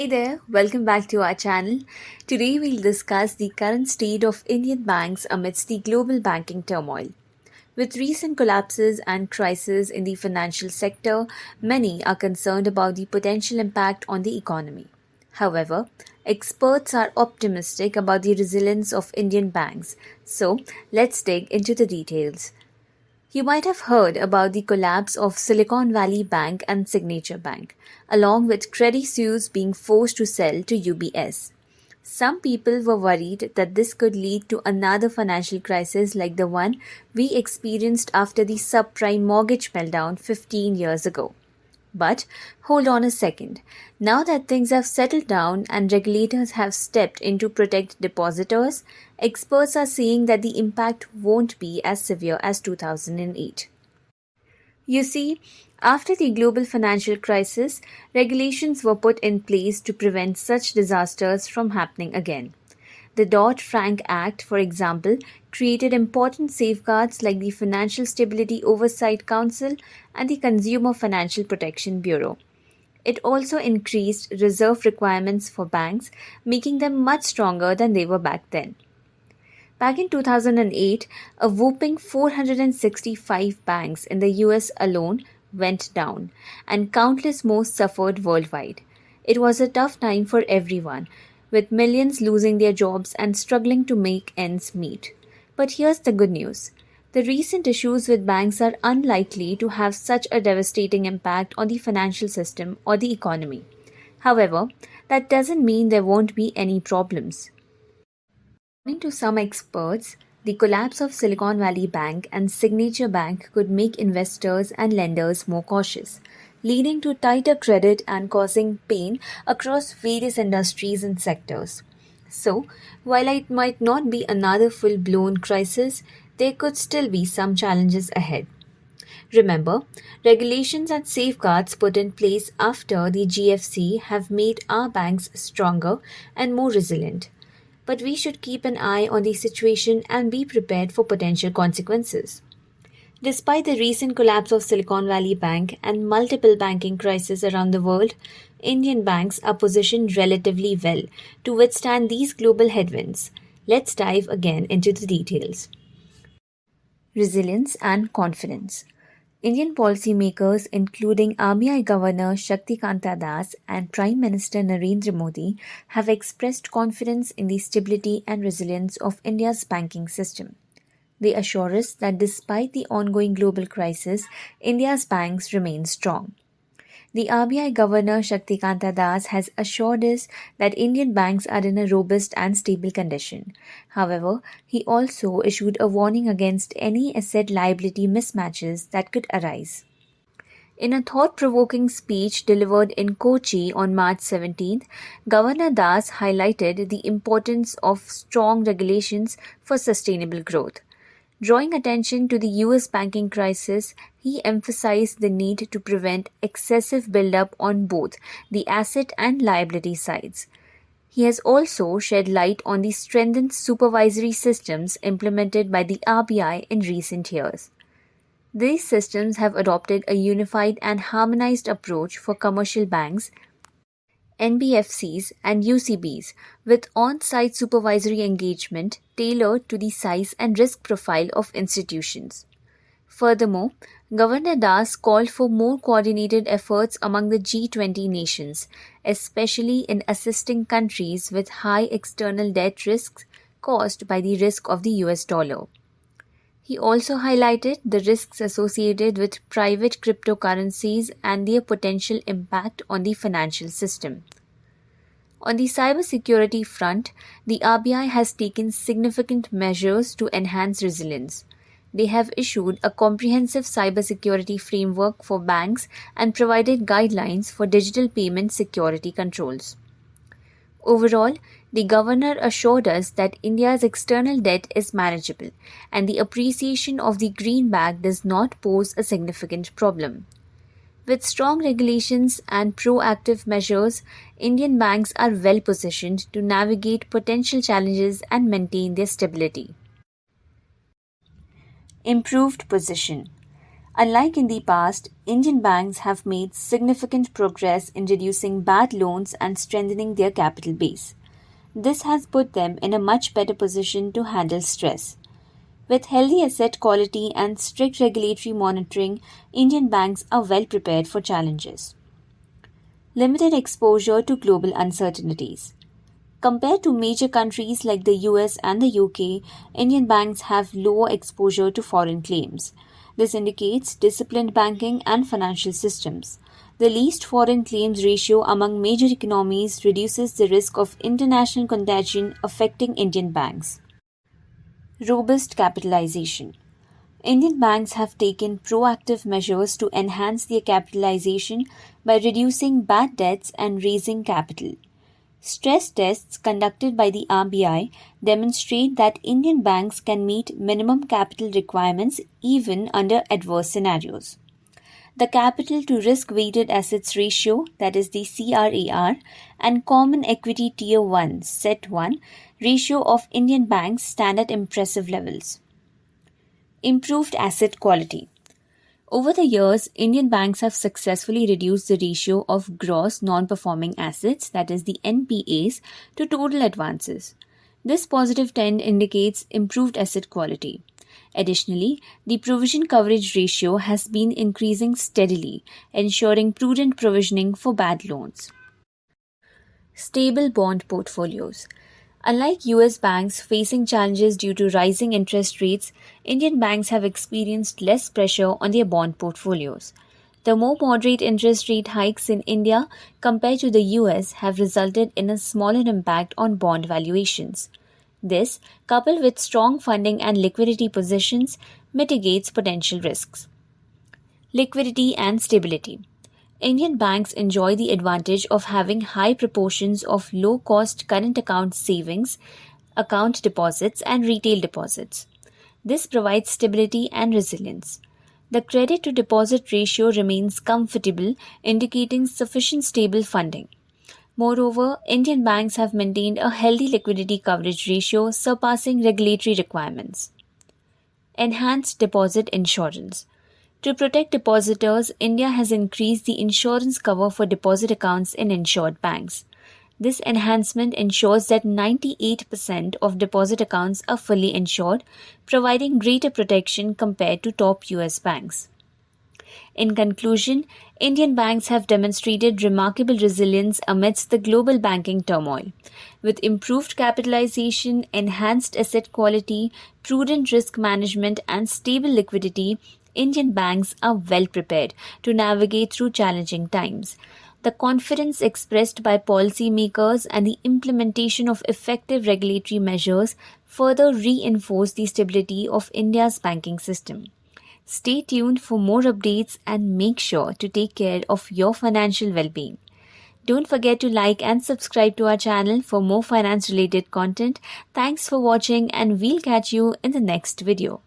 Hey there, welcome back to our channel. Today we'll discuss the current state of Indian banks amidst the global banking turmoil. With recent collapses and crises in the financial sector, many are concerned about the potential impact on the economy. However, experts are optimistic about the resilience of Indian banks. So, let's dig into the details. You might have heard about the collapse of Silicon Valley Bank and Signature Bank, along with Credit Suisse being forced to sell to UBS. Some people were worried that this could lead to another financial crisis like the one we experienced after the subprime mortgage meltdown 15 years ago. But hold on a second. Now that things have settled down and regulators have stepped in to protect depositors, experts are saying that the impact won't be as severe as 2008. You see, after the global financial crisis, regulations were put in place to prevent such disasters from happening again. The Dodd-Frank Act, for example, created important safeguards like the Financial Stability Oversight Council and the Consumer Financial Protection Bureau. It also increased reserve requirements for banks, making them much stronger than they were back then. Back in 2008, a whopping 465 banks in the US alone went down, and countless more suffered worldwide. It was a tough time for everyone, with millions losing their jobs and struggling to make ends meet. But here's the good news. The recent issues with banks are unlikely to have such a devastating impact on the financial system or the economy. However, that doesn't mean there won't be any problems. According to some experts, the collapse of Silicon Valley Bank and Signature Bank could make investors and lenders more cautious, leading to tighter credit and causing pain across various industries and sectors. So, while it might not be another full blown crisis, there could still be some challenges ahead. Remember, regulations and safeguards put in place after the GFC have made our banks stronger and more resilient. But we should keep an eye on the situation and be prepared for potential consequences. Despite the recent collapse of Silicon Valley Bank and multiple banking crises around the world, Indian banks are positioned relatively well to withstand these global headwinds. Let's dive again into the details. Resilience and confidence. Indian policymakers, including RBI Governor Shaktikanta Das and Prime Minister Narendra Modi, have expressed confidence in the stability and resilience of India's banking system. They assure us that despite the ongoing global crisis, India's banks remain strong. The RBI Governor Shaktikanta Das has assured us that Indian banks are in a robust and stable condition. However, he also issued a warning against any asset liability mismatches that could arise. In a thought provoking speech delivered in Kochi on March 17th, Governor Das highlighted the importance of strong regulations for sustainable growth. Drawing attention to the US banking crisis, he emphasized the need to prevent excessive buildup on both the asset and liability sides. He has also shed light on the strengthened supervisory systems implemented by the RBI in recent years. These systems have adopted a unified and harmonized approach for commercial banks, NBFCs, and UCBs, with on-site supervisory engagement tailored to the size and risk profile of institutions. Furthermore, Governor Das called for more coordinated efforts among the G20 nations, especially in assisting countries with high external debt risks caused by the risk of the US dollar. He also highlighted the risks associated with private cryptocurrencies and their potential impact on the financial system. On the cybersecurity front, the RBI has taken significant measures to enhance resilience. They have issued a comprehensive cybersecurity framework for banks and provided guidelines for digital payment security controls. Overall, the governor assured us that India's external debt is manageable and the appreciation of the greenback does not pose a significant problem. With strong regulations and proactive measures, Indian banks are well positioned to navigate potential challenges and maintain their stability. Improved position. Unlike in the past, Indian banks have made significant progress in reducing bad loans and strengthening their capital base. This has put them in a much better position to handle stress. With healthy asset quality and strict regulatory monitoring, Indian banks are well prepared for challenges. Limited exposure to global uncertainties. Compared to major countries like the US and the UK, Indian banks have lower exposure to foreign claims. This indicates disciplined banking and financial systems. The least foreign claims ratio among major economies reduces the risk of international contagion affecting Indian banks. Robust capitalization. Indian banks have taken proactive measures to enhance their capitalization by reducing bad debts and raising capital. Stress tests conducted by the RBI demonstrate that Indian banks can meet minimum capital requirements even under adverse scenarios. The capital to risk weighted assets ratio, that is the CRAR, and Common Equity Tier 1 (CET1) ratio of Indian banks stand at impressive levels. Improved asset quality. Over the years, Indian banks have successfully reduced the ratio of gross non-performing assets, that is the NPAs, to total advances. This positive trend indicates improved asset quality. Additionally, the provision coverage ratio has been increasing steadily, ensuring prudent provisioning for bad loans. Stable bond portfolios. Unlike US banks facing challenges due to rising interest rates, Indian banks have experienced less pressure on their bond portfolios. The more moderate interest rate hikes in India compared to the US have resulted in a smaller impact on bond valuations. This, coupled with strong funding and liquidity positions, mitigates potential risks. Liquidity and stability. Indian banks enjoy the advantage of having high proportions of low cost current account savings, account deposits, and retail deposits. This provides stability and resilience. The credit to deposit ratio remains comfortable, indicating sufficient stable funding. Moreover, Indian banks have maintained a healthy liquidity coverage ratio surpassing regulatory requirements. Enhanced deposit insurance. To protect depositors, India has increased the insurance cover for deposit accounts in insured banks. This enhancement ensures that 98% of deposit accounts are fully insured, providing greater protection compared to top US banks. In conclusion, Indian banks have demonstrated remarkable resilience amidst the global banking turmoil. With improved capitalization, enhanced asset quality, prudent risk management, and stable liquidity, Indian banks are well prepared to navigate through challenging times. The confidence expressed by policymakers and the implementation of effective regulatory measures further reinforce the stability of India's banking system. Stay tuned for more updates and make sure to take care of your financial well-being. Don't forget to like and subscribe to our channel for more finance-related content. Thanks for watching and we'll catch you in the next video.